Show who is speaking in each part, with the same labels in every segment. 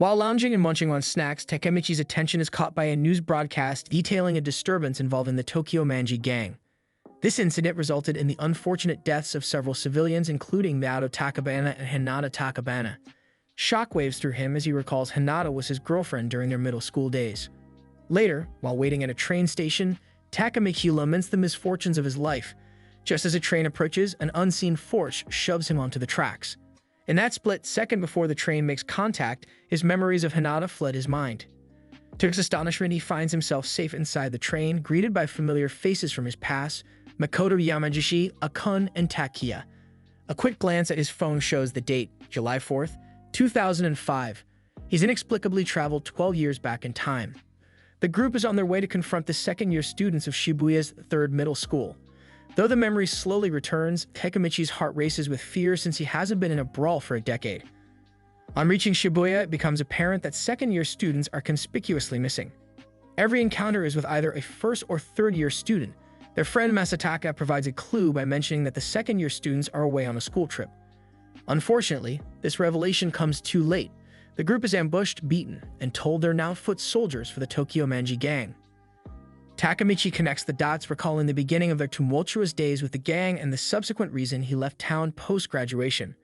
Speaker 1: While lounging and munching on snacks, Takemichi's attention is caught by a news broadcast detailing a disturbance involving the Tokyo Manji gang. This incident resulted in the unfortunate deaths of several civilians, including Naoto Takabana and Hinata Takabana. Shockwaves through him as he recalls Hinata was his girlfriend during their middle school days. Later, while waiting at a train station, Takemichi laments the misfortunes of his life. Just as a train approaches, an unseen force shoves him onto the tracks. In that split second before the train makes contact, his memories of Hinata fled his mind. To his astonishment, he finds himself safe inside the train, greeted by familiar faces from his past, Makoto Yamagishi, Akun, and Takiya. A quick glance at his phone shows the date, July 4th, 2005. He's inexplicably traveled 12 years back in time. The group is on their way to confront the second-year students of Shibuya's third middle school. Though the memory slowly returns, Takemichi's heart races with fear since he hasn't been in a brawl for a decade. On reaching Shibuya, it becomes apparent that second-year students are conspicuously missing. Every encounter is with either a first or third-year student. Their friend Masataka provides a clue by mentioning that the second-year students are away on a school trip. Unfortunately, this revelation comes too late. The group is ambushed, beaten, and told they're now foot soldiers for the Tokyo Manji gang. Takemichi connects the dots, recalling the beginning of their tumultuous days with the gang and the subsequent reason he left town post-graduation.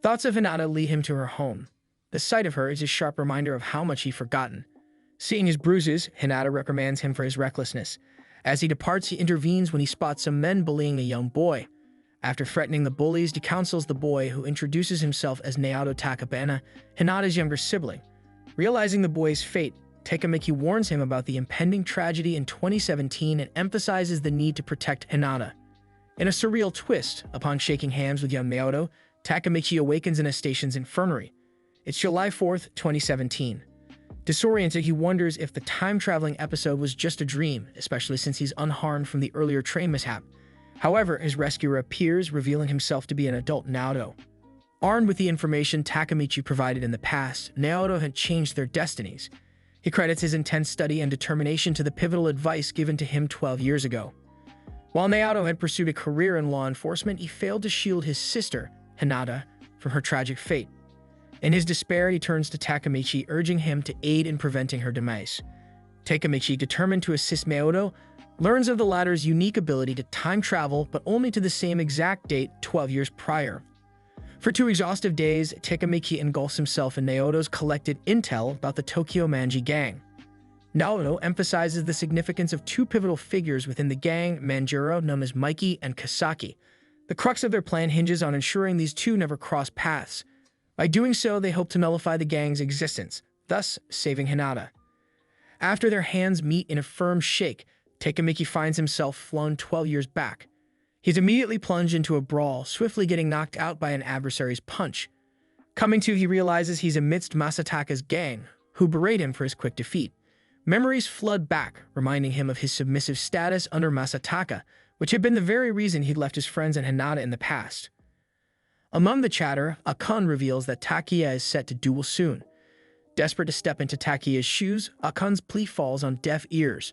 Speaker 1: Thoughts of Hinata lead him to her home. The sight of her is a sharp reminder of how much he'd forgotten. Seeing his bruises, Hinata reprimands him for his recklessness. As he departs, he intervenes when he spots some men bullying a young boy. After threatening the bullies, he counsels the boy, who introduces himself as Naoto Takabana, Hinata's younger sibling. Realizing the boy's fate, Takemichi warns him about the impending tragedy in 2017 and emphasizes the need to protect Hinata. In a surreal twist, upon shaking hands with young Naoto, Takemichi awakens in a station's infirmary. It's July 4th, 2017. Disoriented, he wonders if the time-traveling episode was just a dream, especially since he's unharmed from the earlier train mishap. However, his rescuer appears, revealing himself to be an adult Naoto. Armed with the information Takemichi provided in the past, Naoto had changed their destinies. He credits his intense study and determination to the pivotal advice given to him 12 years ago. While Naoto had pursued a career in law enforcement, he failed to shield his sister, Hinata, from her tragic fate. In his despair, he turns to Takemichi, urging him to aid in preventing her demise. Takemichi, determined to assist Naoto, learns of the latter's unique ability to time travel, but only to the same exact date 12 years prior. For 2 exhaustive days, Takemichi engulfs himself in Naoto's collected intel about the Tokyo Manji gang. Naoto emphasizes the significance of 2 pivotal figures within the gang, Manjiro, known as Mikey, and Kasaki. The crux of their plan hinges on ensuring these 2 never cross paths. By doing so, they hope to nullify the gang's existence, thus saving Hinata. After their hands meet in a firm shake, Takemichi finds himself flown 12 years back. He's immediately plunged into a brawl, swiftly getting knocked out by an adversary's punch. Coming to, he realizes he's amidst Masataka's gang, who berate him for his quick defeat. Memories flood back, reminding him of his submissive status under Masataka, which had been the very reason he'd left his friends and Hinata in the past. Among the chatter, Akun reveals that Takiya is set to duel soon. Desperate to step into Takiya's shoes, Akun's plea falls on deaf ears.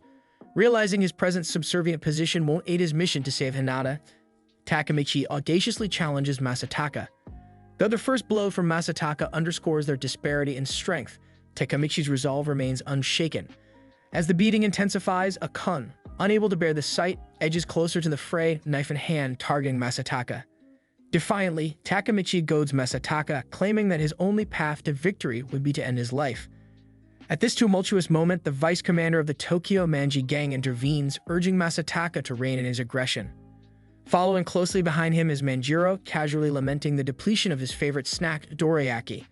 Speaker 1: Realizing his present subservient position won't aid his mission to save Hinata, Takemichi audaciously challenges Masataka. Though the first blow from Masataka underscores their disparity in strength, Takemichi's resolve remains unshaken. As the beating intensifies, Akun, unable to bear the sight, edges closer to the fray, knife in hand, targeting Masataka. Defiantly, Takemichi goads Masataka, claiming that his only path to victory would be to end his life. At this tumultuous moment, the vice commander of the Tokyo Manji gang intervenes, urging Masataka to rein in his aggression. Following closely behind him is Manjiro, casually lamenting the depletion of his favorite snack, dorayaki.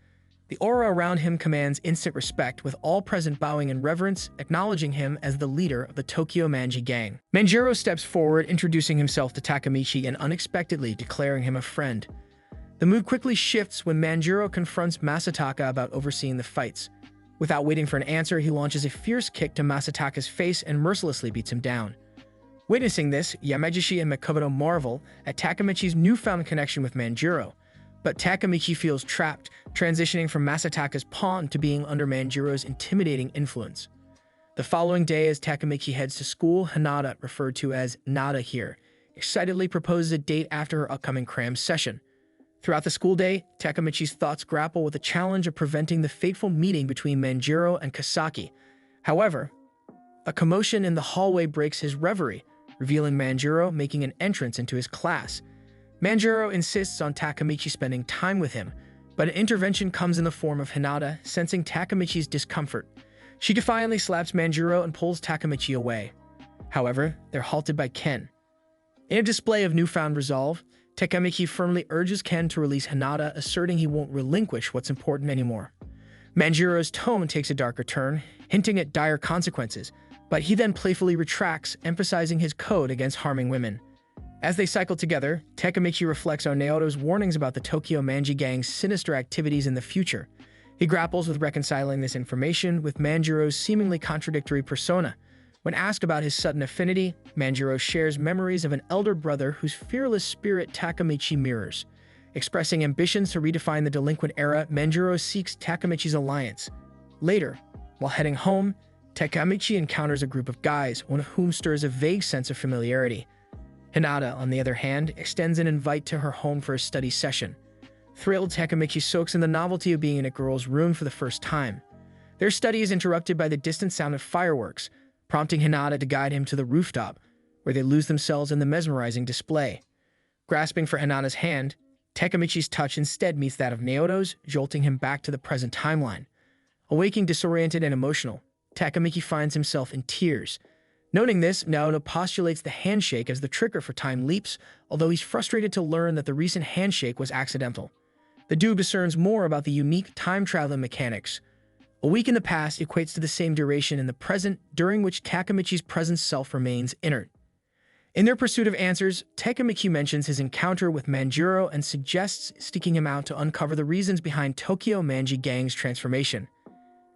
Speaker 1: The aura around him commands instant respect, with all present bowing in reverence, acknowledging him as the leader of the Tokyo Manji gang. Manjiro steps forward, introducing himself to Takemichi and unexpectedly declaring him a friend. The mood quickly shifts when Manjiro confronts Masataka about overseeing the fights. Without waiting for an answer, he launches a fierce kick to Masataka's face and mercilessly beats him down. Witnessing this, Yamagishi and Makoto marvel at Takemichi's newfound connection with Manjiro, but Takemichi feels trapped, transitioning from Masataka's pawn to being under Manjiro's intimidating influence. The following day, as Takemichi heads to school, Hinata, referred to as Nada here, excitedly proposes a date after her upcoming cram session. Throughout the school day, Takamichi's thoughts grapple with the challenge of preventing the fateful meeting between Manjiro and Kasaki. However, a commotion in the hallway breaks his reverie, revealing Manjiro making an entrance into his class. Manjiro insists on Takamichi spending time with him, but an intervention comes in the form of Hinata, sensing Takamichi's discomfort. She defiantly slaps Manjiro and pulls Takamichi away. However, they're halted by Ken. In a display of newfound resolve, Takamichi firmly urges Ken to release Hinata, asserting he won't relinquish what's important anymore. Manjiro's tone takes a darker turn, hinting at dire consequences, but he then playfully retracts, emphasizing his code against harming women. As they cycle together, Takamichi reflects on Naoto's warnings about the Tokyo Manji Gang's sinister activities in the future. He grapples with reconciling this information with Manjiro's seemingly contradictory persona. When asked about his sudden affinity, Manjiro shares memories of an elder brother whose fearless spirit Takamichi mirrors. Expressing ambitions to redefine the delinquent era, Manjiro seeks Takamichi's alliance. Later, while heading home, Takamichi encounters a group of guys, one of whom stirs a vague sense of familiarity. Hinata, on the other hand, extends an invite to her home for a study session. Thrilled, Takamichi soaks in the novelty of being in a girl's room for the first time. Their study is interrupted by the distant sound of fireworks, prompting Hinata to guide him to the rooftop, where they lose themselves in the mesmerizing display. Grasping for Hinata's hand, Takamichi's touch instead meets that of Naoto's, jolting him back to the present timeline. Awaking disoriented and emotional, Takamichi finds himself in tears. Noting this, Naoto postulates the handshake as the trigger for time leaps, although he's frustrated to learn that the recent handshake was accidental. The duo discerns more about the unique time-traveling mechanics. A week in the past equates to the same duration in the present, during which Takamichi's present self remains inert. In their pursuit of answers, Takamichi mentions his encounter with Manjiro and suggests seeking him out to uncover the reasons behind Tokyo Manji Gang's transformation.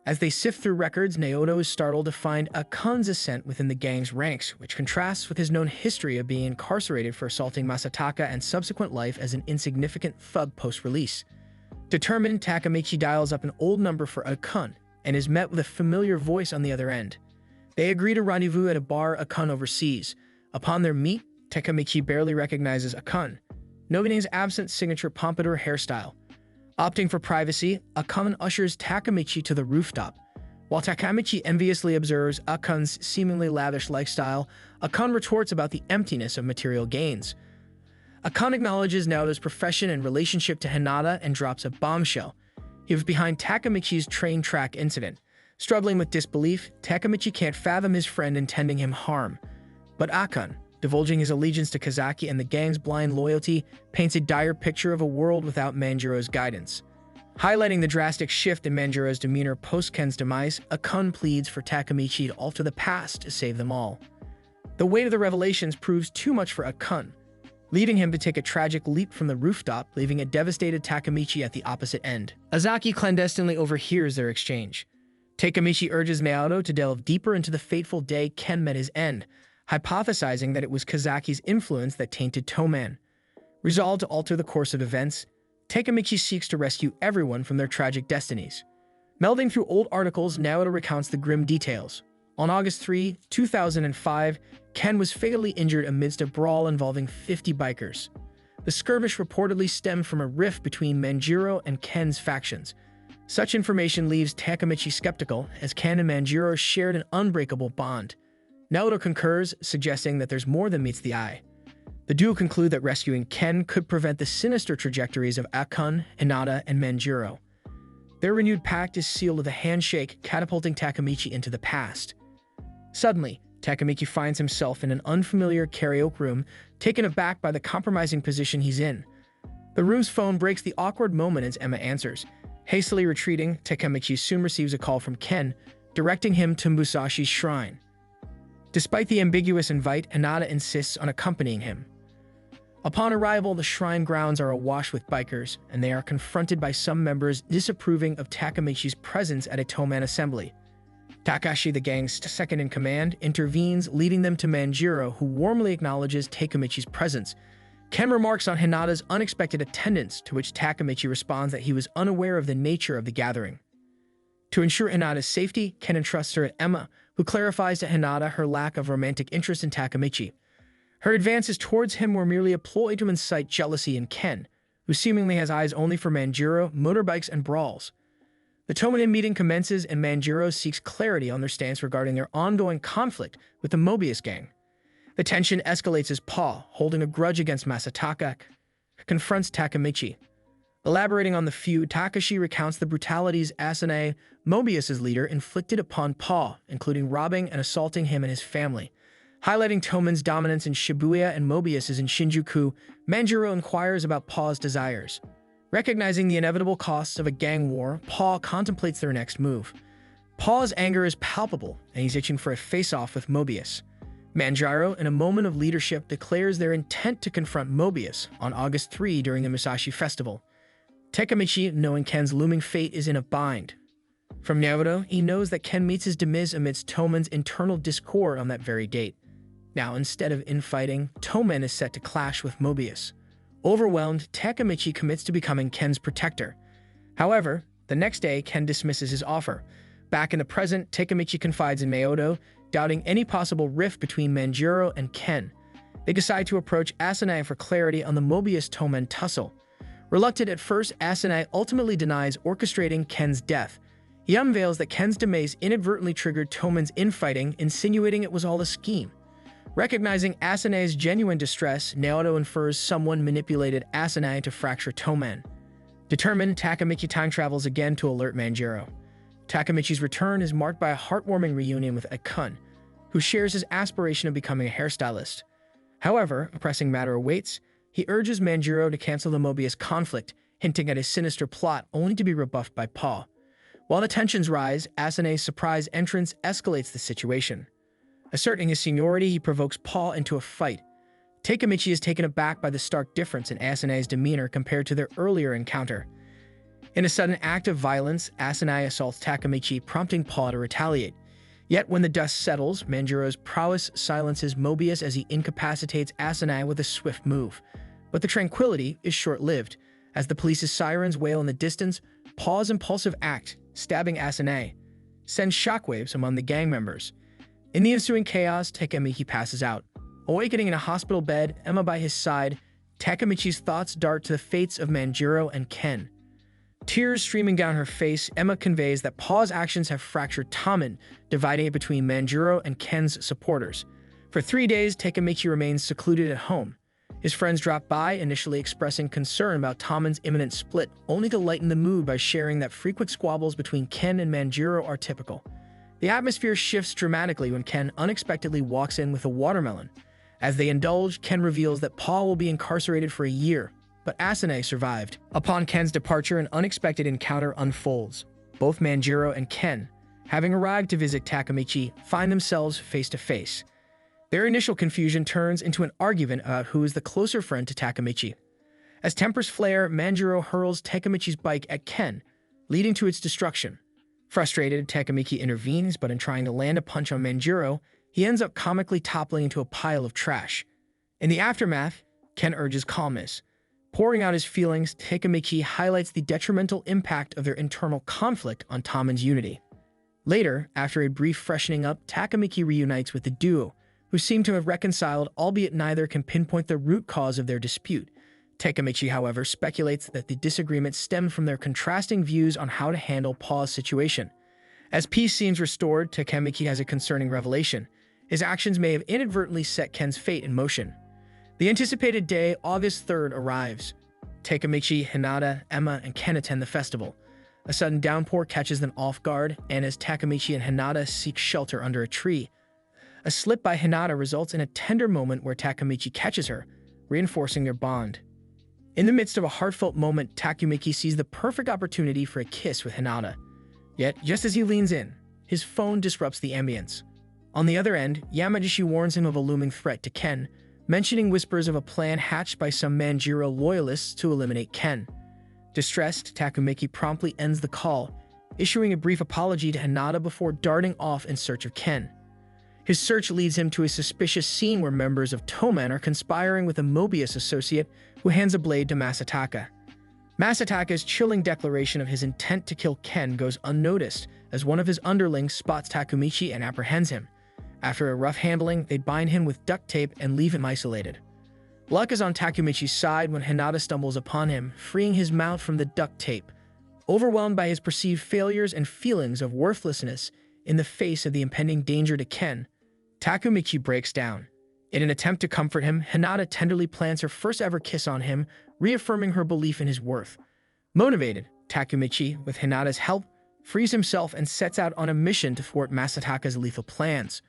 Speaker 1: As they sift through records, Naoto is startled to find Akan's ascent within the gang's ranks, which contrasts with his known history of being incarcerated for assaulting Masataka and subsequent life as an insignificant thug post-release. Determined, Takamichi dials up an old number for Akan and is met with a familiar voice on the other end. They agree to rendezvous at a bar Akan oversees. Upon their meet, Takamichi barely recognizes Akan, noting his absent signature pompadour hairstyle. Opting for privacy, Akan ushers Takamichi to the rooftop. While Takamichi enviously observes Akan's seemingly lavish lifestyle, Akan retorts about the emptiness of material gains. Akan acknowledges Naoto's profession and relationship to Hinata and drops a bombshell. He was behind Takamichi's train track incident. Struggling with disbelief, Takamichi can't fathom his friend intending him harm. But Akan, divulging his allegiance to Kasaki and the gang's blind loyalty, paints a dire picture of a world without Manjiro's guidance. Highlighting the drastic shift in Manjiro's demeanor post-Ken's demise, Akan pleads for Takamichi to alter the past to save them all. The weight of the revelations proves too much for Akan, leading him to take a tragic leap from the rooftop, leaving a devastated Takamichi at the opposite end. Azaki clandestinely overhears their exchange. Takamichi urges Naoto to delve deeper into the fateful day Ken met his end, hypothesizing that it was Kazaki's influence that tainted Toman. Resolved to alter the course of events, Takamichi seeks to rescue everyone from their tragic destinies. Melding through old articles, Naoto recounts the grim details. On August 3, 2005, Ken was fatally injured amidst a brawl involving 50 bikers. The skirmish reportedly stemmed from a rift between Manjiro and Ken's factions. Such information leaves Takamichi skeptical, as Ken and Manjiro shared an unbreakable bond. Naoto concurs, suggesting that there's more than meets the eye. The duo conclude that rescuing Ken could prevent the sinister trajectories of Akan, Hinata, and Manjiro. Their renewed pact is sealed with a handshake, catapulting Takamichi into the past. Suddenly, Takamichi finds himself in an unfamiliar karaoke room, taken aback by the compromising position he's in. The room's phone breaks the awkward moment as Emma answers. Hastily retreating, Takamichi soon receives a call from Ken, directing him to Musashi's shrine. Despite the ambiguous invite, Hinata insists on accompanying him. Upon arrival, the shrine grounds are awash with bikers, and they are confronted by some members disapproving of Takamichi's presence at a Toman assembly. Takashi, the gang's second-in-command, intervenes, leading them to Manjiro, who warmly acknowledges Takamichi's presence. Ken remarks on Hinata's unexpected attendance, to which Takamichi responds that he was unaware of the nature of the gathering. To ensure Hinata's safety, Ken entrusts her to Emma, who clarifies to Hinata her lack of romantic interest in Takamichi. Her advances towards him were merely a ploy to incite jealousy in Ken, who seemingly has eyes only for Manjiro, motorbikes, and brawls. The Tomanin meeting commences and Manjiro seeks clarity on their stance regarding their ongoing conflict with the Mobius gang. The tension escalates as Paul, holding a grudge against Masataka, confronts Takemichi. Elaborating on the feud, Takashi recounts the brutalities Asane, Mobius's leader, inflicted upon Paul, including robbing and assaulting him and his family. Highlighting Toman's dominance in Shibuya and Mobius's in Shinjuku, Manjiro inquires about Paul's desires. Recognizing the inevitable costs of a gang war, Paul contemplates their next move. Paul's anger is palpable, and he's itching for a face-off with Mobius. Manjiro, in a moment of leadership, declares their intent to confront Mobius on August 3 during the Musashi Festival. Takemichi, knowing Ken's looming fate, is in a bind. From Naruto, he knows that Ken meets his demise amidst Toman's internal discord on that very date. Now, instead of infighting, Toman is set to clash with Mobius. Overwhelmed, Takemichi commits to becoming Ken's protector. However, the next day, Ken dismisses his offer. Back in the present, Takemichi confides in Maodo, doubting any possible rift between Manjiro and Ken. They decide to approach Asane for clarity on the Mobius-Toman tussle. Reluctant at first, Asane ultimately denies orchestrating Ken's death. He unveils that Ken's demise inadvertently triggered Toman's infighting, insinuating it was all a scheme. Recognizing Asane's genuine distress, Naoto infers someone manipulated Asane to fracture Toman. Determined, Takemichi time travels again to alert Manjiro. Takemichi's return is marked by a heartwarming reunion with Akun, who shares his aspiration of becoming a hairstylist. However, a pressing matter awaits. He urges Manjiro to cancel the Mobius conflict, hinting at his sinister plot only to be rebuffed by Paul. While the tensions rise, Asane's surprise entrance escalates the situation. Asserting his seniority, he provokes Paul into a fight. Takemichi is taken aback by the stark difference in Asane's demeanor compared to their earlier encounter. In a sudden act of violence, Asane assaults Takemichi, prompting Paul to retaliate. Yet when the dust settles, Manjiro's prowess silences Mobius as he incapacitates Asane with a swift move. But the tranquility is short-lived. As the police's sirens wail in the distance, Paul's impulsive act, stabbing Asane, sends shockwaves among the gang members. In the ensuing chaos, Takemichi passes out. Awakening in a hospital bed, Emma by his side, Takemichi's thoughts dart to the fates of Manjiro and Ken. Tears streaming down her face, Emma conveys that Paul's actions have fractured Toman, dividing it between Manjiro and Ken's supporters. For 3 days, Takemichi remains secluded at home. His friends drop by, initially expressing concern about Toman's imminent split, only to lighten the mood by sharing that frequent squabbles between Ken and Manjiro are typical. The atmosphere shifts dramatically when Ken unexpectedly walks in with a watermelon. As they indulge, Ken reveals that Paul will be incarcerated for a year, but Asane survived. Upon Ken's departure, an unexpected encounter unfolds. Both Manjiro and Ken, having arrived to visit Takemichi, find themselves face to face. Their initial confusion turns into an argument about who is the closer friend to Takemichi. As tempers flare, Manjiro hurls Takemichi's bike at Ken, leading to its destruction. Frustrated, Takemichi intervenes, but in trying to land a punch on Manjiro, he ends up comically toppling into a pile of trash. In the aftermath, Ken urges calmness. Pouring out his feelings, Takemichi highlights the detrimental impact of their internal conflict on Toman's unity. Later, after a brief freshening up, Takemichi reunites with the duo, who seem to have reconciled, albeit neither can pinpoint the root cause of their dispute. Takemichi, however, speculates that the disagreement stemmed from their contrasting views on how to handle Paul's situation. As peace seems restored, Takemichi has a concerning revelation. His actions may have inadvertently set Ken's fate in motion. The anticipated day, August 3rd, arrives. Takemichi, Hinata, Emma, and Ken attend the festival. A sudden downpour catches them off guard, and as Takemichi and Hinata seek shelter under a tree, a slip by Hinata results in a tender moment where Takemichi catches her, reinforcing their bond. In the midst of a heartfelt moment, Takemichi sees the perfect opportunity for a kiss with Hinata. Yet, just as he leans in, his phone disrupts the ambience. On the other end, Yamagishi warns him of a looming threat to Ken, mentioning whispers of a plan hatched by some Manjiro loyalists to eliminate Ken. Distressed, Takemichi promptly ends the call, issuing a brief apology to Hinata before darting off in search of Ken. His search leads him to a suspicious scene where members of Toman are conspiring with a Mobius associate who hands a blade to Masataka. Masataka's chilling declaration of his intent to kill Ken goes unnoticed as one of his underlings spots Takemichi and apprehends him. After a rough handling, they bind him with duct tape and leave him isolated. Luck is on Takemichi's side when Hinata stumbles upon him, freeing his mouth from the duct tape. Overwhelmed by his perceived failures and feelings of worthlessness in the face of the impending danger to Ken, Takemichi breaks down. In an attempt to comfort him, Hinata tenderly plants her first ever kiss on him, reaffirming her belief in his worth. Motivated, Takemichi, with Hinata's help, frees himself and sets out on a mission to thwart Masataka's lethal plans.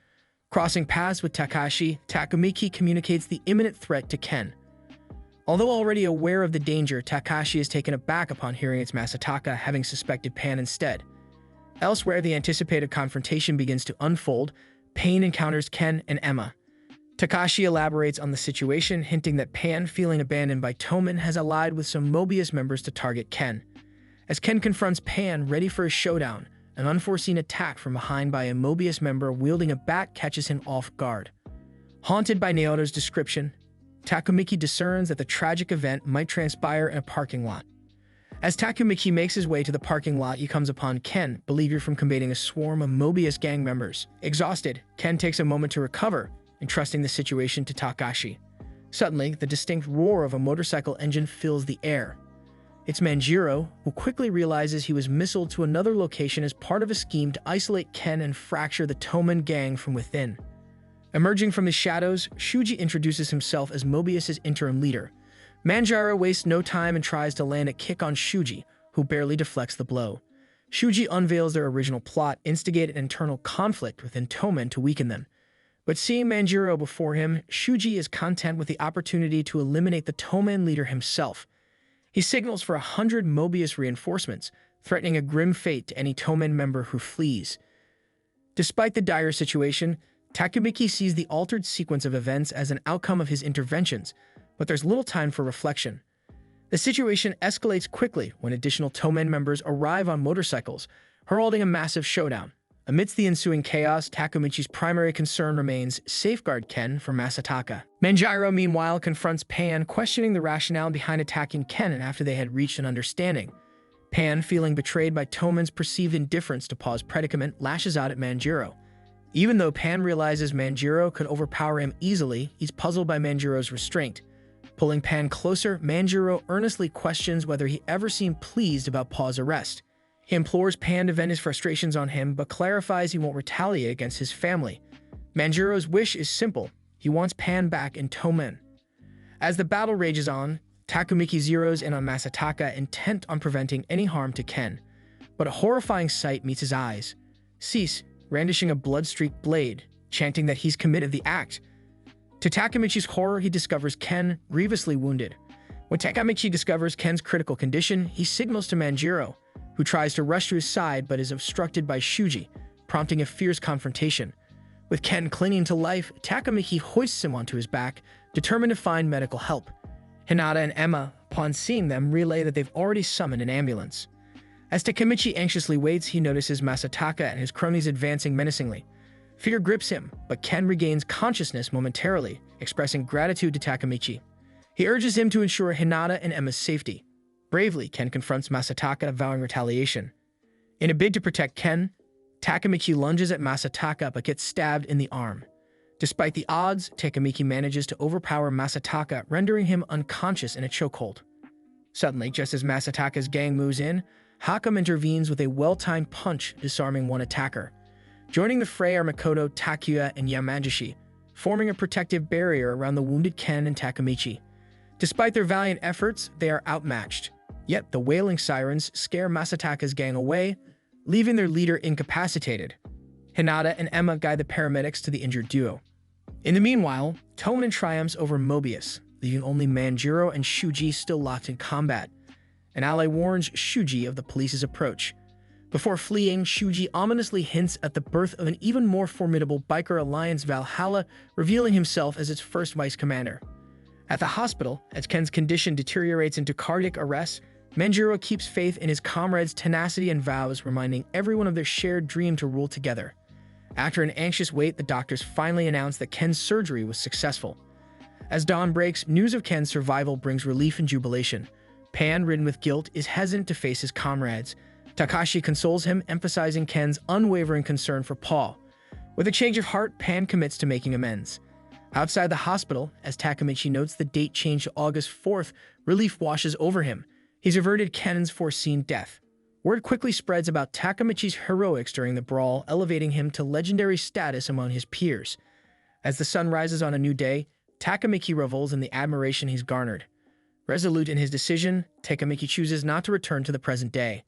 Speaker 1: Crossing paths with Takashi, Takemichi communicates the imminent threat to Ken. Although already aware of the danger, Takashi is taken aback upon hearing it's Masataka, having suspected Pan instead. Elsewhere, the anticipated confrontation begins to unfold. Pain encounters Ken and Emma. Takashi elaborates on the situation, hinting that Pan, feeling abandoned by Toman, has allied with some Mobius members to target Ken. As Ken confronts Pan, ready for a showdown, an unforeseen attack from behind by a Mobius member wielding a bat catches him off guard. Haunted by Naoto's description, Takemichi discerns that the tragic event might transpire in a parking lot. As Takemichi makes his way to the parking lot, he comes upon Ken, beleaguered from combating a swarm of Mobius gang members. Exhausted, Ken takes a moment to recover, entrusting the situation to Takashi. Suddenly, the distinct roar of a motorcycle engine fills the air. It's Manjiro, who quickly realizes he was missiled to another location as part of a scheme to isolate Ken and fracture the Toman gang from within. Emerging from the shadows, Shuji introduces himself as Mobius's interim leader. Manjiro wastes no time and tries to land a kick on Shuji, who barely deflects the blow. Shuji unveils their original plot, instigate an internal conflict within Toman to weaken them. But seeing Manjiro before him, Shuji is content with the opportunity to eliminate the Toman leader himself. He signals for 100 Mobius reinforcements, threatening a grim fate to any Toman member who flees. Despite the dire situation, Takemichi sees the altered sequence of events as an outcome of his interventions, but there's little time for reflection. The situation escalates quickly when additional Toman members arrive on motorcycles, heralding a massive showdown. Amidst the ensuing chaos, Takemichi's primary concern remains safeguard Ken from Masataka. Manjiro, meanwhile, confronts Pan, questioning the rationale behind attacking Ken after they had reached an understanding. Pan, feeling betrayed by Toman's perceived indifference to Paw's predicament, lashes out at Manjiro. Even though Pan realizes Manjiro could overpower him easily, he's puzzled by Manjiro's restraint. Pulling Pan closer, Manjiro earnestly questions whether he ever seemed pleased about Paw's arrest. He implores Pan to vent his frustrations on him, but clarifies he won't retaliate against his family. Manjiro's wish is simple. He wants Pan back in Toman. As the battle rages on, Takemichi zeroes in on Masataka, intent on preventing any harm to Ken. But a horrifying sight meets his eyes. Cease, brandishing a blood-streaked blade, chanting that he's committed the act. To Takemichi's horror, he discovers Ken grievously wounded. When Takemichi discovers Ken's critical condition, he signals to Manjiro, who tries to rush to his side but is obstructed by Shuji, prompting a fierce confrontation. With Ken clinging to life, Takemichi hoists him onto his back, determined to find medical help. Hinata and Emma, upon seeing them, relay that they've already summoned an ambulance. As Takemichi anxiously waits, he notices Masataka and his cronies advancing menacingly. Fear grips him, but Ken regains consciousness momentarily, expressing gratitude to Takemichi. He urges him to ensure Hinata and Emma's safety. Bravely, Ken confronts Masataka, vowing retaliation. In a bid to protect Ken, Takemichi lunges at Masataka but gets stabbed in the arm. Despite the odds, Takemichi manages to overpower Masataka, rendering him unconscious in a chokehold. Suddenly, just as Masataka's gang moves in, Hakam intervenes with a well-timed punch, disarming one attacker. Joining the fray are Makoto, Takuya, and Yamagishi, forming a protective barrier around the wounded Ken and Takemichi. Despite their valiant efforts, they are outmatched. Yet the wailing sirens scare Masataka's gang away, leaving their leader incapacitated. Hinata and Emma guide the paramedics to the injured duo. In the meanwhile, Toman triumphs over Mobius, leaving only Manjiro and Shuji still locked in combat. An ally warns Shuji of the police's approach. Before fleeing, Shuji ominously hints at the birth of an even more formidable biker alliance, Valhalla, revealing himself as its first vice commander. At the hospital, as Ken's condition deteriorates into cardiac arrest, Manjiro keeps faith in his comrades' tenacity and vows, reminding everyone of their shared dream to rule together. After an anxious wait, the doctors finally announce that Ken's surgery was successful. As dawn breaks, news of Ken's survival brings relief and jubilation. Pan, ridden with guilt, is hesitant to face his comrades. Takashi consoles him, emphasizing Ken's unwavering concern for Paul. With a change of heart, Pan commits to making amends. Outside the hospital, as Takemichi notes the date changed to August 4th, relief washes over him. He's averted Ken's foreseen death. Word quickly spreads about Takemichi's heroics during the brawl, elevating him to legendary status among his peers. As the sun rises on a new day, Takemichi revels in the admiration he's garnered. Resolute in his decision, Takemichi chooses not to return to the present day.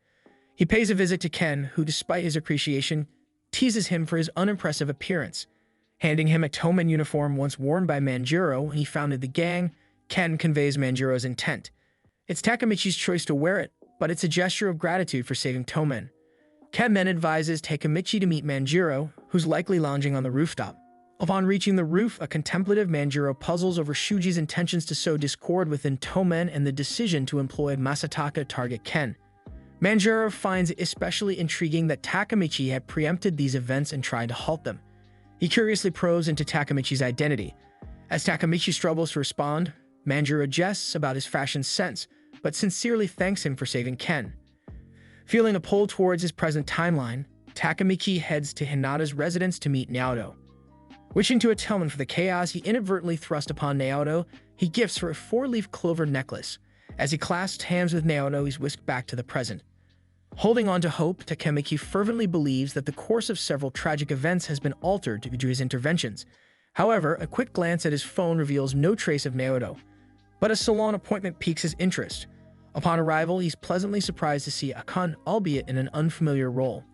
Speaker 1: He pays a visit to Ken, who, despite his appreciation, teases him for his unimpressive appearance. Handing him a Tomen uniform once worn by Manjiro when he founded the gang, Ken conveys Manjiro's intent. It's Takemichi's choice to wear it, but it's a gesture of gratitude for saving Tomen. Ken then advises Takemichi to meet Manjiro, who's likely lounging on the rooftop. Upon reaching the roof, a contemplative Manjiro puzzles over Shuji's intentions to sow discord within Tomen and the decision to employ Masataka to target Ken. Manjiro finds it especially intriguing that Takemichi had preempted these events and tried to halt them. He curiously probes into Takemichi's identity. As Takemichi struggles to respond, Manjiro jests about his fashion sense, but sincerely thanks him for saving Ken. Feeling a pull towards his present timeline, Takemichi heads to Hinata's residence to meet Naoto. Wishing to atone for the chaos he inadvertently thrust upon Naoto, he gifts her a 4-leaf clover necklace. As he clasps hands with Naoto, he's whisked back to the present. Holding on to hope, Takemichi fervently believes that the course of several tragic events has been altered due to his interventions. However, a quick glance at his phone reveals no trace of Naoto, but a salon appointment piques his interest. Upon arrival, he's pleasantly surprised to see Akane, albeit in an unfamiliar role.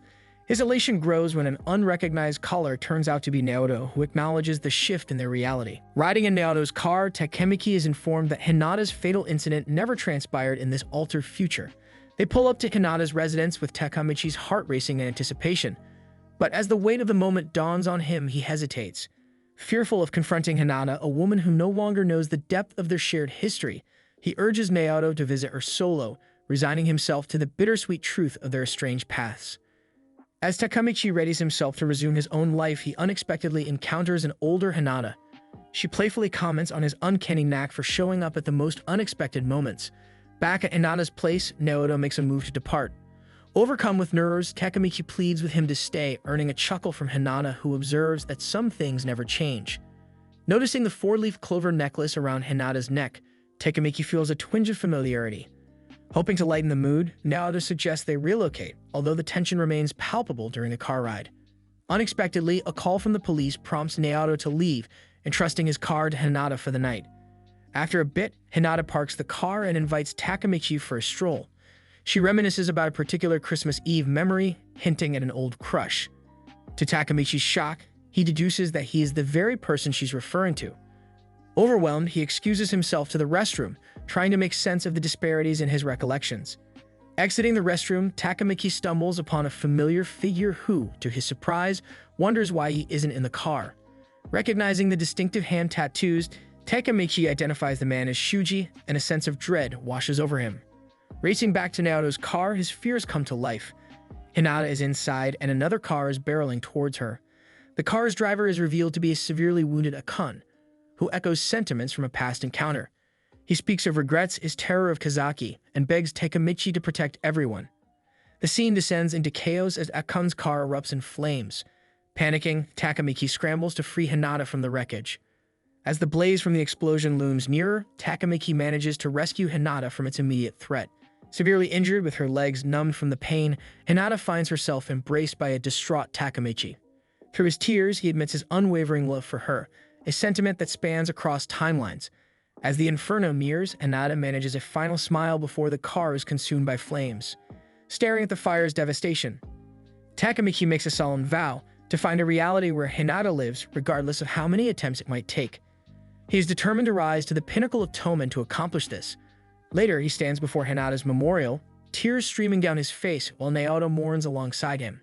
Speaker 1: His elation grows when an unrecognized caller turns out to be Naoto, who acknowledges the shift in their reality. Riding in Naoto's car, Takemichi is informed that Hinata's fatal incident never transpired in this altered future. They pull up to Hinata's residence with Takemichi's heart racing in anticipation. But as the weight of the moment dawns on him, he hesitates. Fearful of confronting Hinata, a woman who no longer knows the depth of their shared history, he urges Naoto to visit her solo, resigning himself to the bittersweet truth of their estranged paths. As Takemichi readies himself to resume his own life, he unexpectedly encounters an older Hinata. She playfully comments on his uncanny knack for showing up at the most unexpected moments. Back at Hinata's place, Naoto makes a move to depart. Overcome with nerves, Takemichi pleads with him to stay, earning a chuckle from Hinata, who observes that some things never change. Noticing the 4-leaf clover necklace around Hinata's neck, Takemichi feels a twinge of familiarity. Hoping to lighten the mood, Naoto suggests they relocate, although the tension remains palpable during the car ride. Unexpectedly, a call from the police prompts Naoto to leave, entrusting his car to Hinata for the night. After a bit, Hinata parks the car and invites Takemichi for a stroll. She reminisces about a particular Christmas Eve memory, hinting at an old crush. To Takemichi's shock, he deduces that he is the very person she's referring to. Overwhelmed, he excuses himself to the restroom, trying to make sense of the disparities in his recollections. Exiting the restroom, Takemichi stumbles upon a familiar figure who, to his surprise, wonders why he isn't in the car. Recognizing the distinctive hand tattoos, Takemichi identifies the man as Shuji, and a sense of dread washes over him. Racing back to Naoto's car, his fears come to life. Hinata is inside, and another car is barreling towards her. The car's driver is revealed to be a severely wounded Akane, who echoes sentiments from a past encounter. He speaks of regrets, his terror of Kazaki, and begs Takemichi to protect everyone. The scene descends into chaos as Akane's car erupts in flames. Panicking, Takemichi scrambles to free Hinata from the wreckage. As the blaze from the explosion looms nearer, Takemichi manages to rescue Hinata from its immediate threat. Severely injured, with her legs numbed from the pain, Hinata finds herself embraced by a distraught Takemichi. Through his tears, he admits his unwavering love for her, a sentiment that spans across timelines. As the inferno nears, Hinata manages a final smile before the car is consumed by flames. Staring at the fire's devastation, Takemichi makes a solemn vow to find a reality where Hinata lives, regardless of how many attempts it might take. He is determined to rise to the pinnacle of Tomen to accomplish this. Later, he stands before Hinata's memorial, tears streaming down his face while Naoto mourns alongside him.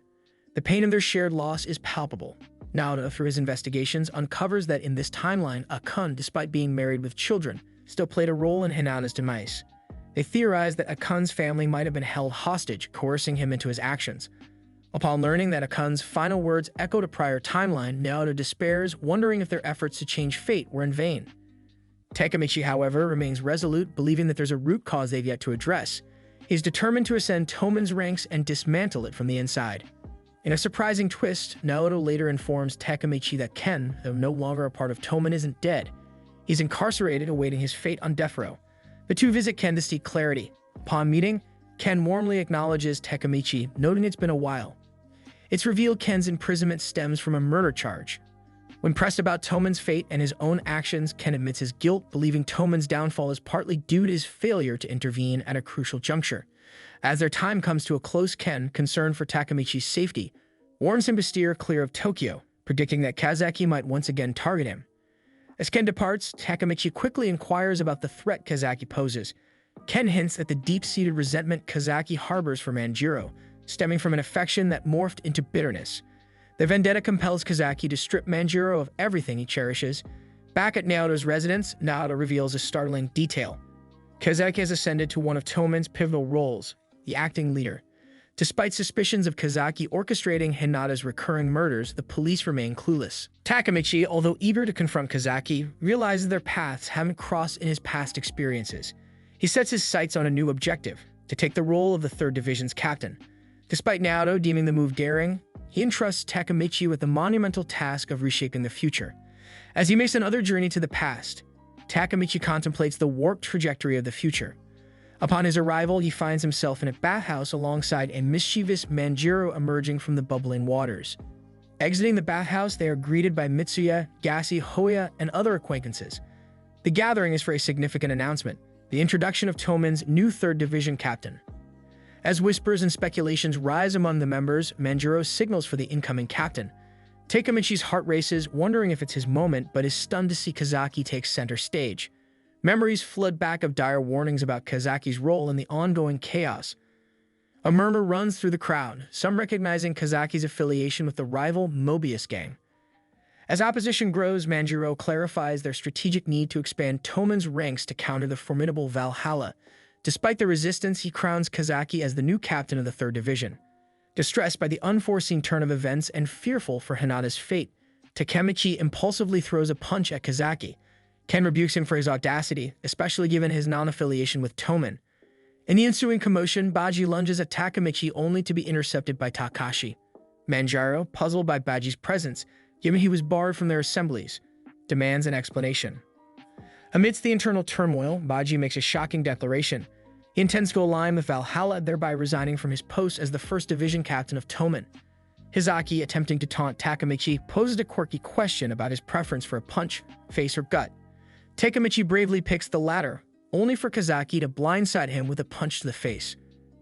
Speaker 1: The pain of their shared loss is palpable. Naoto, through his investigations, uncovers that in this timeline, Akane, despite being married with children, still played a role in Hinata's demise. They theorize that Akane's family might have been held hostage, coercing him into his actions. Upon learning that Akane's final words echoed a prior timeline, Naoto despairs, wondering if their efforts to change fate were in vain. Takemichi, however, remains resolute, believing that there's a root cause they've yet to address. He's determined to ascend Tomen's ranks and dismantle it from the inside. In a surprising twist, Naoto later informs Takemichi that Ken, though no longer a part of Tomen, isn't dead. He's incarcerated, awaiting his fate on death row. The two visit Ken to seek clarity. Upon meeting, Ken warmly acknowledges Takemichi, noting it's been a while. It's revealed Ken's imprisonment stems from a murder charge. When pressed about Tomen's fate and his own actions, Ken admits his guilt, believing Tomen's downfall is partly due to his failure to intervene at a crucial juncture. As their time comes to a close, Ken, concerned for Takemichi's safety, warns him to steer clear of Tokyo, predicting that Kazaki might once again target him. As Ken departs, Takemichi quickly inquires about the threat Kazaki poses. Ken hints at the deep-seated resentment Kazaki harbors for Manjiro, stemming from an affection that morphed into bitterness. The vendetta compels Kazaki to strip Manjiro of everything he cherishes. Back at Naoto's residence, Naoto reveals a startling detail. Kazaki has ascended to one of Tomen's pivotal roles, the acting leader. Despite suspicions of Kazaki orchestrating Hinata's recurring murders, the police remain clueless. Takemichi, although eager to confront Kazaki, realizes their paths haven't crossed in his past experiences. He sets his sights on a new objective, to take the role of the 3rd Division's captain. Despite Naoto deeming the move daring, he entrusts Takemichi with the monumental task of reshaping the future. As he makes another journey to the past, Takemichi contemplates the warped trajectory of the future. Upon his arrival, he finds himself in a bathhouse alongside a mischievous Manjiro emerging from the bubbling waters. Exiting the bathhouse, they are greeted by Mitsuya, Gassi, Hoya, and other acquaintances. The gathering is for a significant announcement, the introduction of Tomen's new 3rd Division captain. As whispers and speculations rise among the members, Manjiro signals for the incoming captain. Takemichi's heart races, wondering if it's his moment, but is stunned to see Kazaki take center stage. Memories flood back of dire warnings about Kazaki's role in the ongoing chaos. A murmur runs through the crowd, some recognizing Kazaki's affiliation with the rival Mobius gang. As opposition grows, Manjiro clarifies their strategic need to expand Tomen's ranks to counter the formidable Valhalla. Despite the resistance, he crowns Kazaki as the new captain of the 3rd Division. Distressed by the unforeseen turn of events and fearful for Hinata's fate, Takemichi impulsively throws a punch at Kazaki. Ken rebukes him for his audacity, especially given his non-affiliation with Tomen. In the ensuing commotion, Baji lunges at Takemichi only to be intercepted by Takashi. Manjiro, puzzled by Baji's presence, given he was barred from their assemblies, demands an explanation. Amidst the internal turmoil, Baji makes a shocking declaration. He intends to align with Valhalla, thereby resigning from his post as the 1st Division captain of Tomen. Hizaki, attempting to taunt Takemichi, poses a quirky question about his preference for a punch, face, or gut. Takemichi bravely picks the latter, only for Kazaki to blindside him with a punch to the face.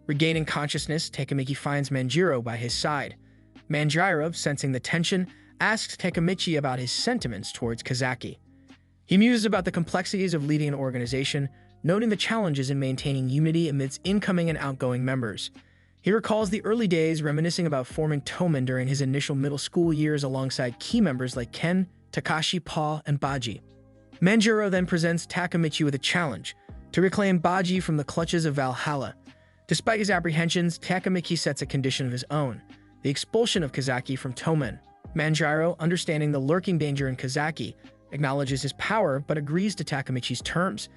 Speaker 1: Regaining consciousness, Takemichi finds Manjiro by his side. Manjiro, sensing the tension, asks Takemichi about his sentiments towards Kazaki. He muses about the complexities of leading an organization, noting the challenges in maintaining unity amidst incoming and outgoing members. He recalls the early days, reminiscing about forming Tomen during his initial middle school years alongside key members like Ken, Takashi, Paul, and Baji. Manjiro then presents Takemichi with a challenge, to reclaim Baji from the clutches of Valhalla. Despite his apprehensions, Takemichi sets a condition of his own, the expulsion of Kazaki from Tomen. Manjiro, understanding the lurking danger in Kazaki, acknowledges his power but agrees to Takemichi's terms.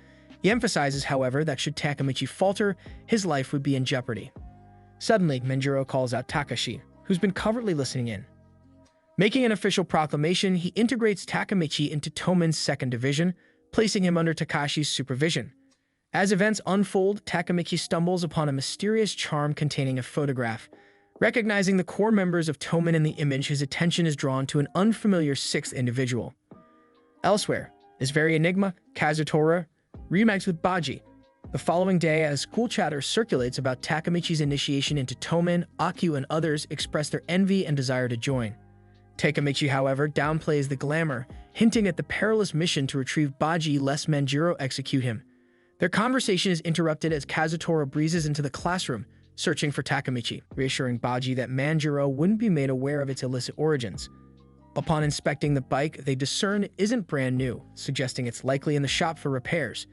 Speaker 1: He emphasizes, however, that should Takemichi falter, his life would be in jeopardy. Suddenly, Manjiro calls out Takashi, who's been covertly listening in. Making an official proclamation, he integrates Takemichi into Tomen's 2nd Division, placing him under Takashi's supervision. As events unfold, Takemichi stumbles upon a mysterious charm containing a photograph. Recognizing the core members of Tomen in the image, his attention is drawn to an unfamiliar 6th individual. Elsewhere, this very enigma, Kazutora, reunites with Baji. The following day, as school chatter circulates about Takemichi's initiation into Tomen, Aku and others express their envy and desire to join. Takemichi, however, downplays the glamour, hinting at the perilous mission to retrieve Baji lest Manjiro execute him. Their conversation is interrupted as Kazutora breezes into the classroom, searching for Takemichi, reassuring Baji that Manjiro wouldn't be made aware of its illicit origins. Upon inspecting the bike, they discern it isn't brand new, suggesting it's likely in the shop for repairs.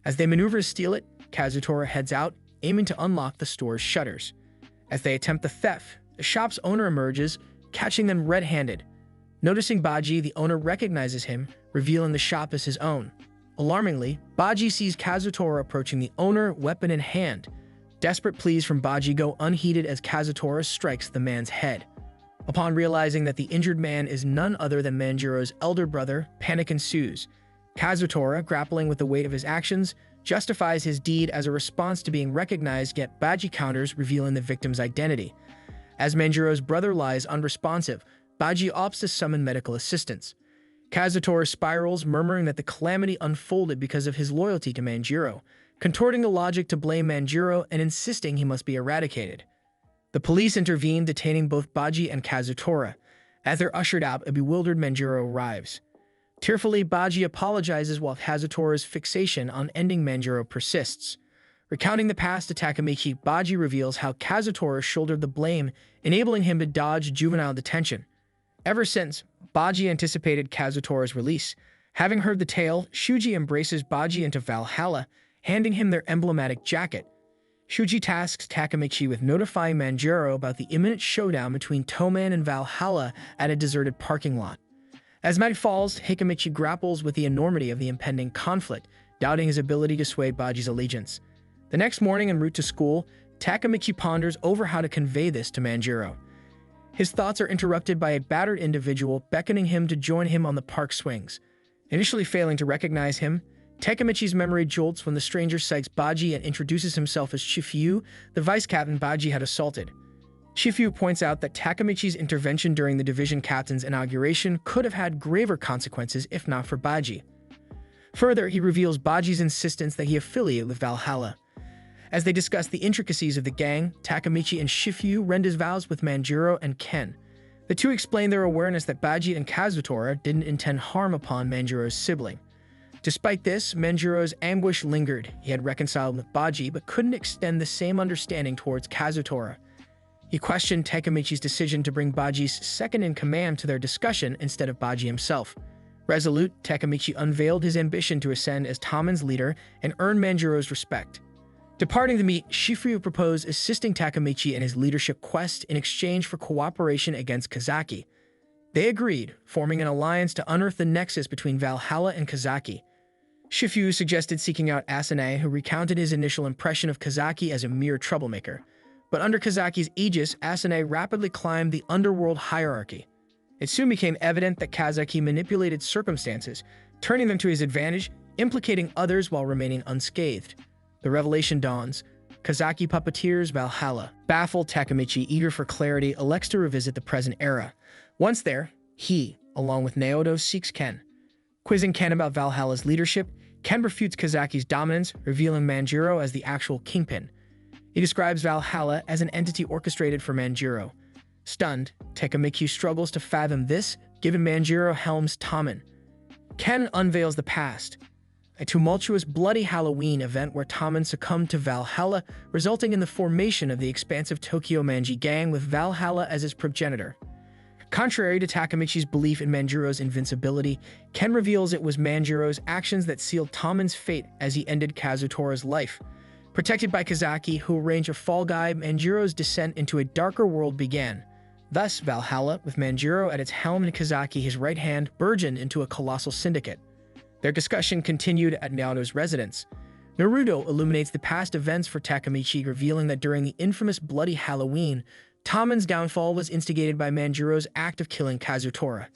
Speaker 1: As they maneuver to steal it, Kazutora heads out, aiming to unlock the store's shutters. As they attempt the theft, the shop's owner emerges, catching them red-handed. Noticing Baji, the owner recognizes him, revealing the shop as his own. Alarmingly, Baji sees Kazutora approaching the owner, weapon in hand. Desperate pleas from Baji go unheeded as Kazutora strikes the man's head. Upon realizing that the injured man is none other than Manjiro's elder brother, panic ensues. Kazutora, grappling with the weight of his actions, justifies his deed as a response to being recognized, yet Baji counters, revealing the victim's identity. As Manjiro's brother lies unresponsive, Baji opts to summon medical assistance. Kazutora spirals, murmuring that the calamity unfolded because of his loyalty to Manjiro, contorting the logic to blame Manjiro and insisting he must be eradicated. The police intervene, detaining both Baji and Kazutora. As they're ushered out, a bewildered Manjiro arrives. Tearfully, Baji apologizes while Kazutora's fixation on ending Manjiro persists. Recounting the past to Takemichi, Baji reveals how Kazutora shouldered the blame, enabling him to dodge juvenile detention. Ever since, Baji anticipated Kazutora's release. Having heard the tale, Shuji embraces Baji into Valhalla, handing him their emblematic jacket. Shuji tasks Takemichi with notifying Manjiro about the imminent showdown between Toman and Valhalla at a deserted parking lot. As night falls, Takemichi grapples with the enormity of the impending conflict, doubting his ability to sway Baji's allegiance. The next morning en route to school, Takemichi ponders over how to convey this to Manjiro. His thoughts are interrupted by a battered individual beckoning him to join him on the park swings. Initially failing to recognize him, Takemichi's memory jolts when the stranger cites Baji and introduces himself as Shifyu, the vice captain Baji had assaulted. Shifyu points out that Takemichi's intervention during the division captain's inauguration could have had graver consequences if not for Baji. Further, he reveals Baji's insistence that he affiliate with Valhalla. As they discuss the intricacies of the gang, Takemichi and Shifyu rend his vows with Manjiro and Ken. The two explain their awareness that Baji and Kazutora didn't intend harm upon Manjiro's sibling. Despite this, Manjiro's anguish lingered. He had reconciled with Baji, but couldn't extend the same understanding towards Kazutora. He questioned Takemichi's decision to bring Baji's second-in-command to their discussion instead of Baji himself. Resolute, Takemichi unveiled his ambition to ascend as Toman's leader and earn Manjiro's respect. Departing the meet, Shifyu proposed assisting Takemichi in his leadership quest in exchange for cooperation against Kazaki. They agreed, forming an alliance to unearth the nexus between Valhalla and Kazaki. Shifyu suggested seeking out Asane, who recounted his initial impression of Kazaki as a mere troublemaker. But under Kazaki's aegis, Asane rapidly climbed the underworld hierarchy. It soon became evident that Kazaki manipulated circumstances, turning them to his advantage, implicating others while remaining unscathed. The revelation dawns. Kazaki puppeteers Valhalla. Baffled, Takemichi, eager for clarity, elects to revisit the present era. Once there, he, along with Naoto, seeks Ken. Quizzing Ken about Valhalla's leadership, Ken refutes Kazaki's dominance, revealing Manjiro as the actual kingpin. He describes Valhalla as an entity orchestrated for Manjiro. Stunned, Takemichi struggles to fathom this, given Manjiro helms Toman. Ken unveils the past. A tumultuous, bloody Halloween event where Toman succumbed to Valhalla, resulting in the formation of the expansive Tokyo Manji gang with Valhalla as its progenitor. Contrary to Takemichi's belief in Manjiro's invincibility, Ken reveals it was Manjiro's actions that sealed Toman's fate as he ended Kazutora's life. Protected by Kazaki, who arranged a fall guy, Manjiro's descent into a darker world began. Thus, Valhalla, with Manjiro at its helm and Kazaki his right hand, burgeoned into a colossal syndicate. Their discussion continued at Naoto's residence. Naruto illuminates the past events for Takemichi, revealing that during the infamous Bloody Halloween, Toman's downfall was instigated by Manjiro's act of killing Kazutora.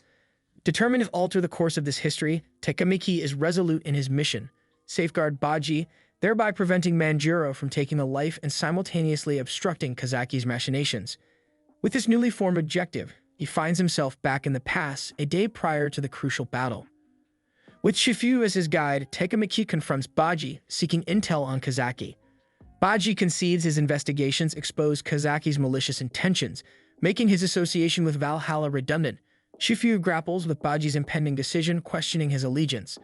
Speaker 1: Determined to alter the course of this history, Takemichi is resolute in his mission: safeguard Baji, thereby preventing Manjiro from taking the life and simultaneously obstructing Kazaki's machinations. With this newly formed objective, he finds himself back in the past, a day prior to the crucial battle. With Shifyu as his guide, Takemichi confronts Baji, seeking intel on Kazaki. Baji concedes his investigations expose Kazaki's malicious intentions, making his association with Valhalla redundant. Shifyu grapples with Baji's impending decision, questioning his allegiance.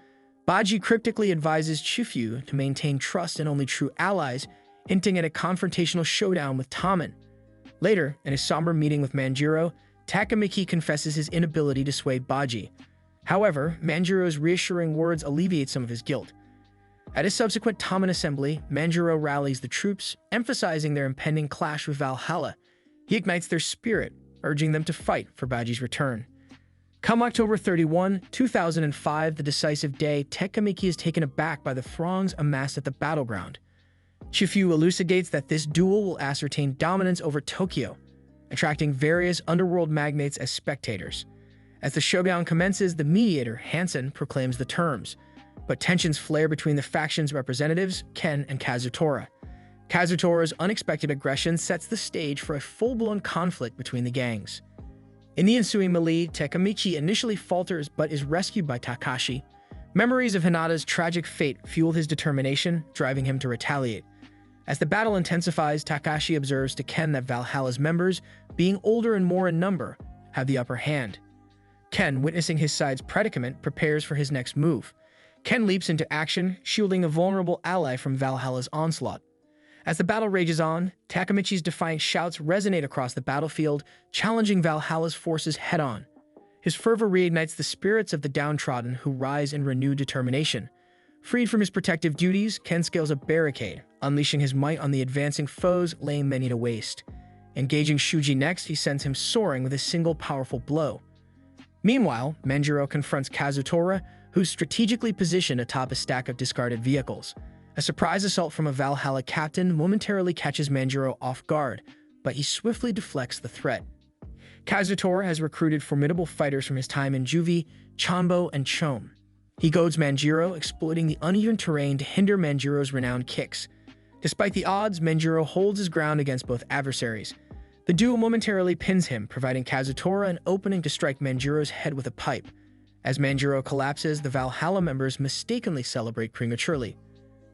Speaker 1: Baji cryptically advises Shifyu to maintain trust in only true allies, hinting at a confrontational showdown with Toman. Later, in a somber meeting with Manjiro, Takemichi confesses his inability to sway Baji. However, Manjiro's reassuring words alleviate some of his guilt. At a subsequent Toman assembly, Manjiro rallies the troops, emphasizing their impending clash with Valhalla. He ignites their spirit, urging them to fight for Baji's return. Come October 31, 2005, the decisive day, Takemichi is taken aback by the throngs amassed at the battleground. Shifyu elucidates that this duel will ascertain dominance over Tokyo. attracting various underworld magnates as spectators. As the showdown commences, the mediator, Hansen, proclaims the terms, but tensions flare between the faction's representatives, Ken and Kazutora. Kazutora's unexpected aggression sets the stage for a full-blown conflict between the gangs. In the ensuing melee, Takemichi initially falters but is rescued by Takashi. Memories of Hinata's tragic fate fuel his determination, driving him to retaliate. As the battle intensifies, Takashi observes to Ken that Valhalla's members, being older and more in number, have the upper hand. Ken, witnessing his side's predicament, prepares for his next move. Ken leaps into action, shielding a vulnerable ally from Valhalla's onslaught. As the battle rages on, Takemichi's defiant shouts resonate across the battlefield, challenging Valhalla's forces head-on. His fervor reignites the spirits of the downtrodden who rise in renewed determination. Freed from his protective duties, Ken scales a barricade, unleashing his might on the advancing foes, laying many to waste. Engaging Shuji next, he sends him soaring with a single powerful blow. Meanwhile, Manjiro confronts Kazutora, who's strategically positioned atop a stack of discarded vehicles. A surprise assault from a Valhalla captain momentarily catches Manjiro off guard, but he swiftly deflects the threat. Kazutora has recruited formidable fighters from his time in Juvie, Chanbo, and Chome. He goads Manjiro, exploiting the uneven terrain to hinder Manjiro's renowned kicks. Despite the odds, Manjiro holds his ground against both adversaries. The duo momentarily pins him, providing Kazutora an opening to strike Manjiro's head with a pipe. As Manjiro collapses, the Valhalla members mistakenly celebrate prematurely.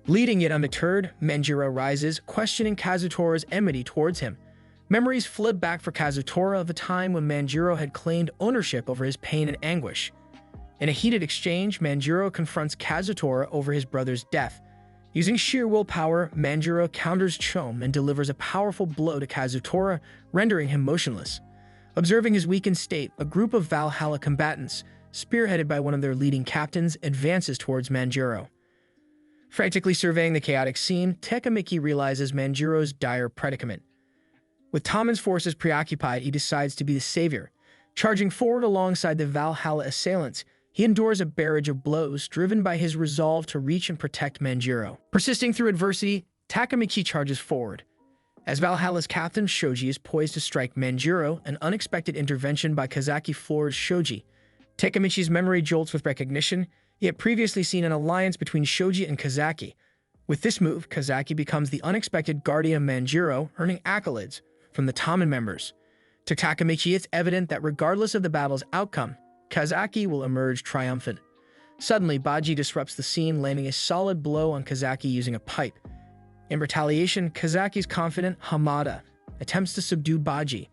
Speaker 1: Bleeding yet undeterred, Manjiro rises, questioning Kazutora's enmity towards him. Memories flip back for Kazutora of a time when Manjiro had claimed ownership over his pain and anguish. In a heated exchange, Manjiro confronts Kazutora over his brother's death. Using sheer willpower, Manjiro counters Chome and delivers a powerful blow to Kazutora, rendering him motionless. Observing his weakened state, a group of Valhalla combatants, spearheaded by one of their leading captains, advances towards Manjiro. Frantically surveying the chaotic scene, Takemichi realizes Manjiro's dire predicament. With Tomen's forces preoccupied, he decides to be the savior. Charging forward alongside the Valhalla assailants, he endures a barrage of blows, driven by his resolve to reach and protect Manjiro. Persisting through adversity, Takemichi charges forward. As Valhalla's captain, Shoji, is poised to strike Manjiro, an unexpected intervention by Kazaki floors Shoji. Takemichi's memory jolts with recognition. He had previously seen an alliance between Shoji and Kazaki. With this move, Kazaki becomes the unexpected guardian of Manjiro, earning accolades from the Tomen members. To Takemichi, it's evident that regardless of the battle's outcome, Kazaki will emerge triumphant. Suddenly, Baji disrupts the scene, landing a solid blow on Kazaki using a pipe. In retaliation, Kazaki's confident Hamada attempts to subdue Baji.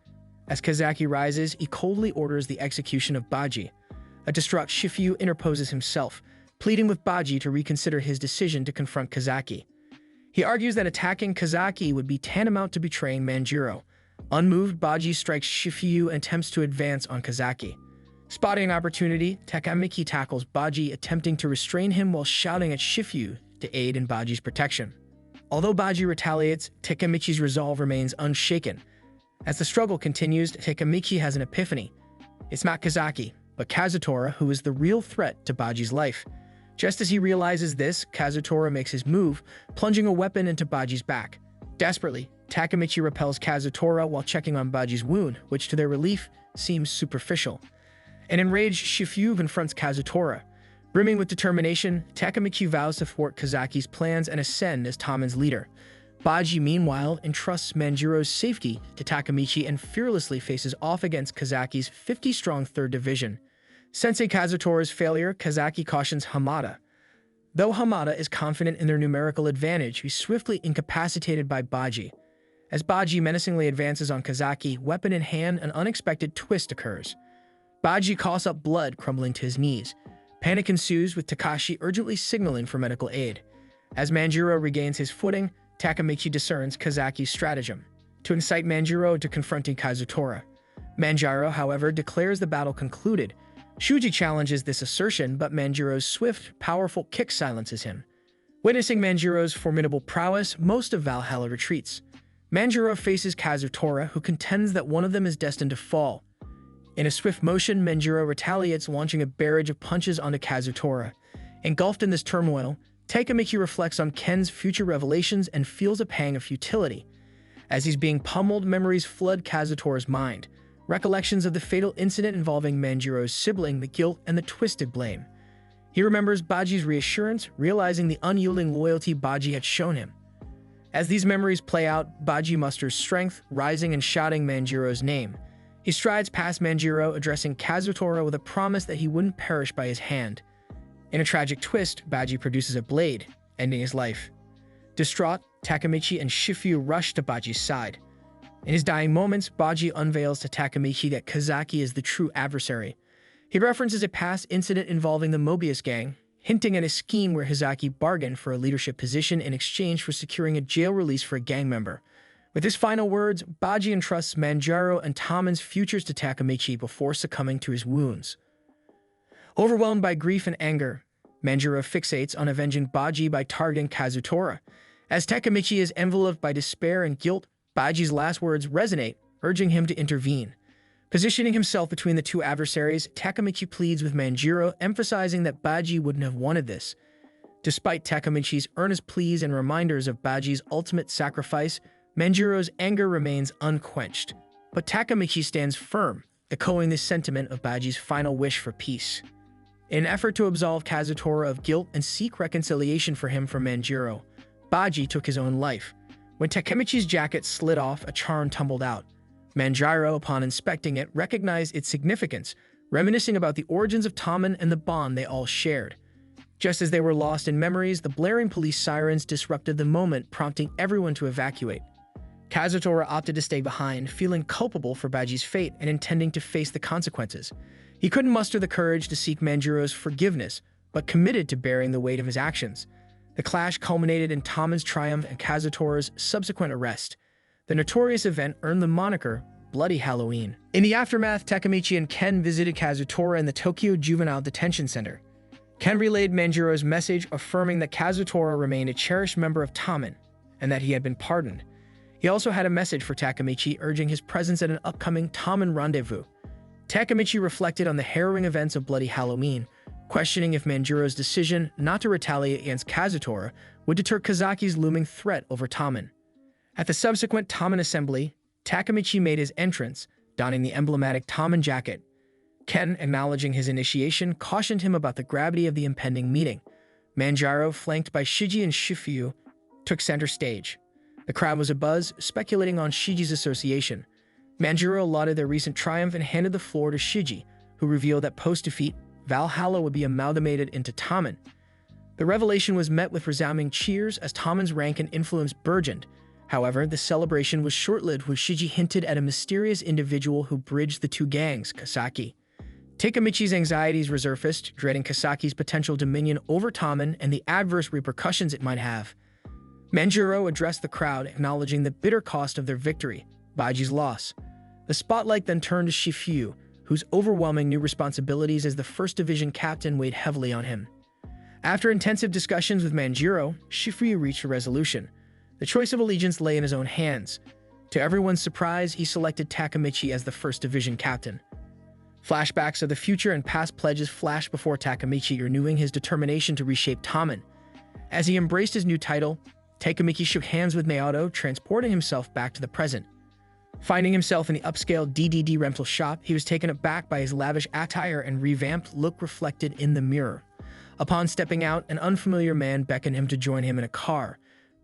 Speaker 1: As Kazaki rises, he coldly orders the execution of Baji. A distraught Shifyu interposes himself, pleading with Baji to reconsider his decision to confront Kazaki. He argues that attacking Kazaki would be tantamount to betraying Manjiro. Unmoved, Baji strikes Shifyu and attempts to advance on Kazaki. Spotting an opportunity, Takemichi tackles Baji, attempting to restrain him while shouting at Shifyu to aid in Baji's protection. Although Baji retaliates, Takemichi's resolve remains unshaken. As the struggle continues, Takemichi has an epiphany. It's not Kazaki, but Kazutora who is the real threat to Baji's life. Just as he realizes this, Kazutora makes his move, plunging a weapon into Baji's back. Desperately, Takemichi repels Kazutora while checking on Baji's wound, which to their relief seems superficial. An enraged Shifyu confronts Kazutora. Brimming with determination, Takemichi vows to thwart Kazaki's plans and ascend as Tomen's leader. Baji, meanwhile, entrusts Manjiro's safety to Takemichi and fearlessly faces off against Kazaki's 50-strong 3rd Division. Sensing Kazutora's failure, Kazaki cautions Hamada. Though Hamada is confident in their numerical advantage, he's swiftly incapacitated by Baji. As Baji menacingly advances on Kazaki, weapon in hand, an unexpected twist occurs. Baji coughs up blood, crumbling to his knees. Panic ensues, with Takashi urgently signaling for medical aid. As Manjiro regains his footing, Takemichi discerns Kazaki's stratagem to incite Manjiro to confronting Kazutora. Manjiro, however, declares the battle concluded. Shuji challenges this assertion, but Manjiro's swift, powerful kick silences him. Witnessing Manjiro's formidable prowess, most of Valhalla retreats. Manjiro faces Kazutora, who contends that one of them is destined to fall. In a swift motion, Manjiro retaliates, launching a barrage of punches onto Kazutora. Engulfed in this turmoil, Takemichi reflects on Ken's future revelations and feels a pang of futility. As he's being pummeled, memories flood Kazutora's mind. Recollections of the fatal incident involving Manjiro's sibling, the guilt, and the twisted blame. He remembers Baji's reassurance, realizing the unyielding loyalty Baji had shown him. As these memories play out, Baji musters strength, rising and shouting Manjiro's name. He strides past Manjiro, addressing Kazutora with a promise that he wouldn't perish by his hand. In a tragic twist, Baji produces a blade, ending his life. Distraught, Takemichi and Shifuyu rush to Baji's side. In his dying moments, Baji unveils to Takemichi that Kazaki is the true adversary. He references a past incident involving the Mobius gang, hinting at a scheme where Hazaki bargained for a leadership position in exchange for securing a jail release for a gang member. With his final words, Baji entrusts Manjiro and Taman's futures to Takemichi before succumbing to his wounds. Overwhelmed by grief and anger, Manjiro fixates on avenging Baji by targeting Kazutora. As Takemichi is enveloped by despair and guilt, Baji's last words resonate, urging him to intervene. Positioning himself between the two adversaries, Takemichi pleads with Manjiro, emphasizing that Baji wouldn't have wanted this. Despite Takemichi's earnest pleas and reminders of Baji's ultimate sacrifice, Manjiro's anger remains unquenched. But Takemichi stands firm, echoing the sentiment of Baji's final wish for peace. In an effort to absolve Kazutora of guilt and seek reconciliation for him from Manjiro, Baji took his own life. When Takemichi's jacket slid off, a charm tumbled out. Manjiro, upon inspecting it, recognized its significance, reminiscing about the origins of Taman and the bond they all shared. Just as they were lost in memories, the blaring police sirens disrupted the moment, prompting everyone to evacuate. Kazutora opted to stay behind, feeling culpable for Baji's fate and intending to face the consequences. He couldn't muster the courage to seek Manjiro's forgiveness, but committed to bearing the weight of his actions. The clash culminated in Taman's triumph and Kazutora's subsequent arrest. The notorious event earned the moniker Bloody Halloween. In the aftermath, Takemichi and Ken visited Kazutora in the Tokyo Juvenile Detention Center. Ken relayed Manjiro's message, affirming that Kazutora remained a cherished member of Taman, and that he had been pardoned. He also had a message for Takemichi, urging his presence at an upcoming Taman rendezvous. Takemichi reflected on the harrowing events of Bloody Halloween, questioning if Manjiro's decision not to retaliate against Kazutora would deter Kazaki's looming threat over Taman. At the subsequent Taman assembly, Takemichi made his entrance, donning the emblematic Taman jacket. Ken, acknowledging his initiation, cautioned him about the gravity of the impending meeting. Manjiro, flanked by Shiji and Shifuyu, took center stage. The crowd was abuzz, speculating on Shiji's association. Manjiro lauded their recent triumph and handed the floor to Shiji, who revealed that post-defeat, Valhalla would be amalgamated into Taman. The revelation was met with resounding cheers as Taman's rank and influence burgeoned. However, the celebration was short-lived when Shiji hinted at a mysterious individual who bridged the two gangs, Kasaki. Takemichi's anxieties resurfaced, dreading Kasaki's potential dominion over Taman and the adverse repercussions it might have. Manjiro addressed the crowd, acknowledging the bitter cost of their victory, Baji's loss. The spotlight then turned to Shifuyu, whose overwhelming new responsibilities as the 1st Division captain weighed heavily on him. After intensive discussions with Manjiro, Shifuyu reached a resolution. The choice of allegiance lay in his own hands. To everyone's surprise, he selected Takemichi as the 1st Division captain. Flashbacks of the future and past pledges flashed before Takemichi, renewing his determination to reshape Taman. As he embraced his new title, Takemichi shook hands with Naoto, transporting himself back to the present. Finding himself in the upscale DDD rental shop, he was taken aback by his lavish attire and revamped look reflected in the mirror. Upon stepping out, an unfamiliar man beckoned him to join him in a car.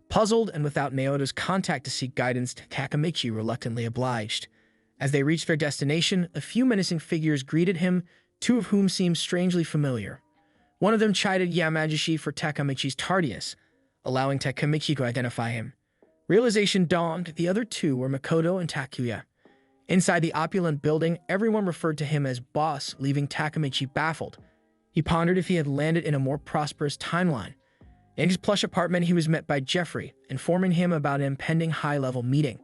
Speaker 1: Puzzled and without Naoto's contact to seek guidance, Takemichi reluctantly obliged. As they reached their destination, a few menacing figures greeted him, two of whom seemed strangely familiar. One of them chided Yamagishi for Takemichi's tardiness, allowing Takemichi to identify him. Realization dawned, the other two were Makoto and Takuya. Inside the opulent building, everyone referred to him as boss, leaving Takemichi baffled. He pondered if he had landed in a more prosperous timeline. In his plush apartment, he was met by Jeffrey, informing him about an impending high-level meeting.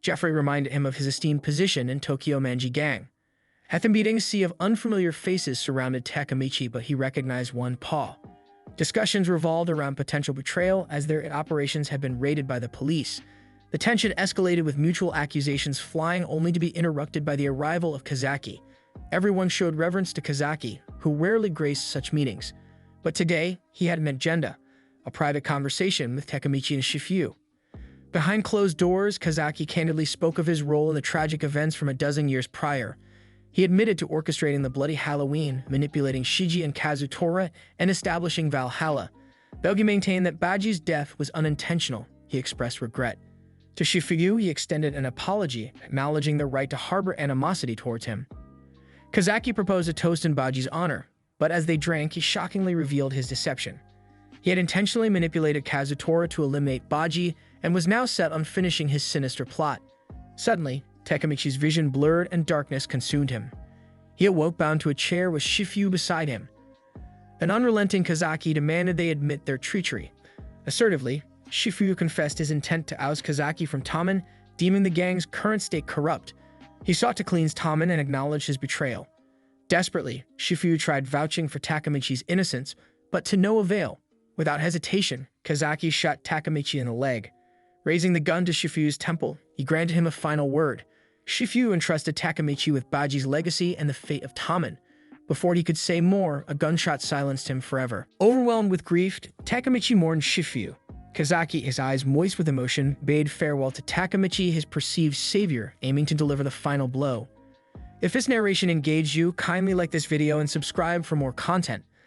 Speaker 1: Jeffrey reminded him of his esteemed position in Tokyo Manji Gang. At the meeting, a sea of unfamiliar faces surrounded Takemichi, but he recognized one, Paul. Discussions revolved around potential betrayal as their operations had been raided by the police. The tension escalated with mutual accusations flying, only to be interrupted by the arrival of Kazaki. Everyone showed reverence to Kazaki, who rarely graced such meetings. But today, he had an agenda, a private conversation with Takemichi and Shifuyu. Behind closed doors, Kazaki candidly spoke of his role in the tragic events from a dozen years prior. He admitted to orchestrating the Bloody Halloween, manipulating Shiji and Kazutora, and establishing Valhalla. Belgi maintained that Baji's death was unintentional. He expressed regret. To Shifuyu, he extended an apology, acknowledging the right to harbor animosity towards him. Kazaki proposed a toast in Baji's honor, but as they drank, he shockingly revealed his deception. He had intentionally manipulated Kazutora to eliminate Baji and was now set on finishing his sinister plot. Suddenly, Takemichi's vision blurred and darkness consumed him. He awoke bound to a chair with Shifuyu beside him. An unrelenting Kazaki demanded they admit their treachery. Assertively, Shifuyu confessed his intent to oust Kazaki from Tommen, deeming the gang's current state corrupt. He sought to cleanse Tommen and acknowledge his betrayal. Desperately, Shifuyu tried vouching for Takemichi's innocence, but to no avail. Without hesitation, Kazaki shot Takemichi in the leg. Raising the gun to Shifuyu's temple, he granted him a final word. Shifuyu entrusted Takemichi with Baji's legacy and the fate of Tommen. Before he could say more, a gunshot silenced him forever. Overwhelmed with grief, Takemichi mourned Shifuyu. Kazaki, his eyes moist with emotion, bade farewell to Takemichi, his perceived savior, aiming to deliver the final blow. If this narration engaged you, kindly like this video and subscribe for more content.